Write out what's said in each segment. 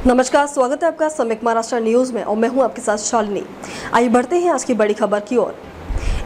नमस्कार, स्वागत है आपका समेक महाराष्ट्र न्यूज में और मैं हूं आपके साथ शालिनी। आइए बढ़ते हैं आज की बड़ी खबर की ओर।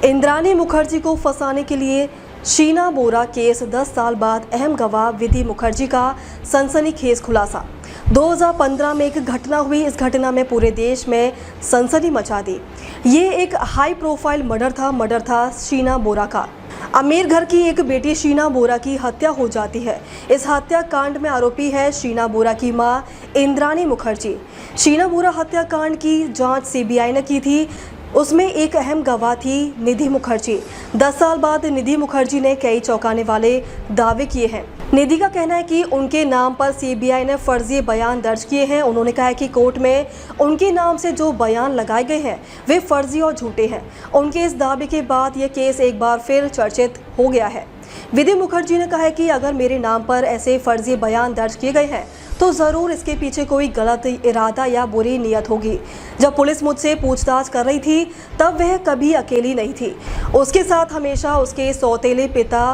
इंद्राणी मुखर्जी को फंसाने के लिए शीना बोरा केस 10 साल बाद अहम गवाह विधि मुखर्जी का सनसनीखेज खुलासा। 2015 में एक घटना हुई। इस घटना में पूरे देश में सनसनी मचा दी। ये एक हाई प्रोफाइल मर्डर था शीना बोरा का। अमीर घर की एक बेटी शीना बोरा की हत्या हो जाती है। इस हत्याकांड में आरोपी है शीना बोरा की मां इंद्राणी मुखर्जी। शीना बोरा हत्याकांड की जांच सीबीआई ने की थी। उसमें एक अहम गवाह थी निधि मुखर्जी। 10 साल बाद निधि मुखर्जी ने कई चौंकाने वाले दावे किए हैं। निधि का कहना है कि उनके नाम पर सीबीआई ने फर्जी बयान दर्ज किए हैं। उन्होंने कहा है कि कोर्ट में उनके नाम से जो बयान लगाए गए हैं वे फर्जी और झूठे हैं। उनके इस दावे के बाद यह केस एक बार फिर चर्चित हो गया है। विधि मुखर्जी ने कहा है कि अगर मेरे नाम पर ऐसे फर्जी बयान दर्ज किए गए हैं तो ज़रूर इसके पीछे कोई गलत इरादा या बुरी नीयत होगी। जब पुलिस मुझसे पूछताछ कर रही थी तब वह कभी अकेली नहीं थी। उसके साथ हमेशा उसके सौतेले पिता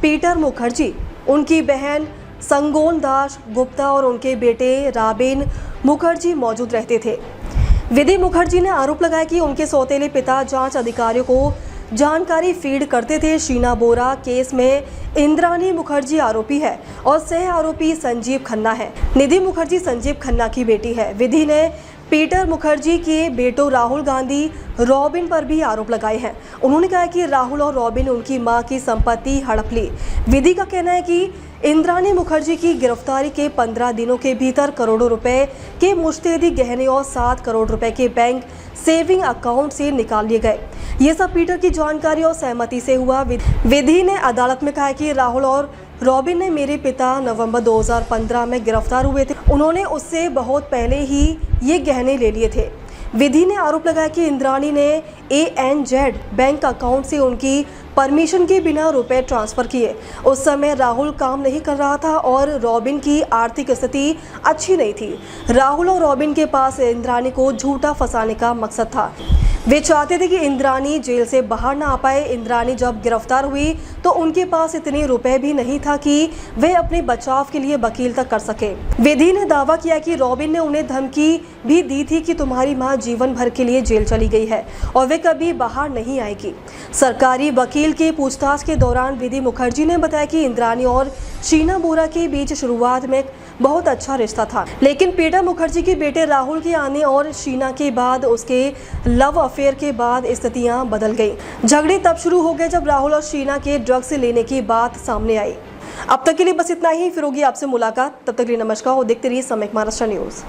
पीटर मुखर्जी, उनकी बहन संगोन दास गुप्ता और उनके बेटे राबिन मुखर्जी मौजूद रहते थे। विधि मुखर्जी ने आरोप लगाया कि उनके सौतेले पिता जांच अधिकारियों को जानकारी फीड करते थे। शीना बोरा केस में इंद्राणी मुखर्जी आरोपी है और सह आरोपी संजीव खन्ना है। निधि मुखर्जी संजीव खन्ना की बेटी है। विधि ने पीटर मुखर्जी के बेटों राहुल गांधी रॉबिन पर भी आरोप लगाए हैं। उन्होंने कहा कि राहुल और रॉबिन उनकी मां की संपत्ति हड़प ली। विधि का कहना है कि इंद्राणी मुखर्जी की गिरफ्तारी के 15 दिनों के भीतर करोड़ों रुपए के मुश्तैदी गहने और 7 करोड़ रुपए के बैंक सेविंग अकाउंट से निकाल लिए गए। ये सब पीटर की जानकारी और सहमति से हुआ। विधि ने अदालत में कहा कि राहुल और रॉबिन ने मेरे पिता नवंबर 2015 में गिरफ्तार हुए थे। उन्होंने उससे बहुत पहले ही ये गहने ले लिए थे। विधि ने आरोप लगाया कि इंद्राणी ने ANZ बैंक अकाउंट से उनकी परमिशन के बिना रुपए ट्रांसफ़र किए। उस समय राहुल काम नहीं कर रहा था और रॉबिन की आर्थिक स्थिति अच्छी नहीं थी। राहुल और रॉबिन के पास इंद्राणी को झूठा फंसाने का मकसद था। वे चाहते थे कि इंद्राणी जेल से बाहर ना आ पाए। इंद्राणी जब गिरफ्तार हुई तो उनके पास इतने रुपए भी नहीं था कि वे अपने बचाव के लिए वकील तक कर सके। विधि ने दावा किया कि रॉबिन ने उन्हें धमकी भी दी थी कि तुम्हारी मां जीवन भर के लिए जेल चली गई है और वे कभी बाहर नहीं आएगी। सरकारी वकील की पूछताछ के दौरान विधि मुखर्जी ने बताया कि इंद्राणी और शीना बोरा के बीच शुरुआत में बहुत अच्छा रिश्ता था, लेकिन पीटर मुखर्जी के बेटे राहुल के आने और शीना के बाद उसके लव अफेयर के बाद स्थितियां बदल गईं। झगड़े तब शुरू हो गए जब राहुल और शीना के ड्रग्स लेने की बात सामने आई। अब तक के लिए बस इतना ही। फिर होगी आपसे मुलाकात। तब तक के लिए नमस्कार और देखते रहिए समेक महाराष्ट्र न्यूज।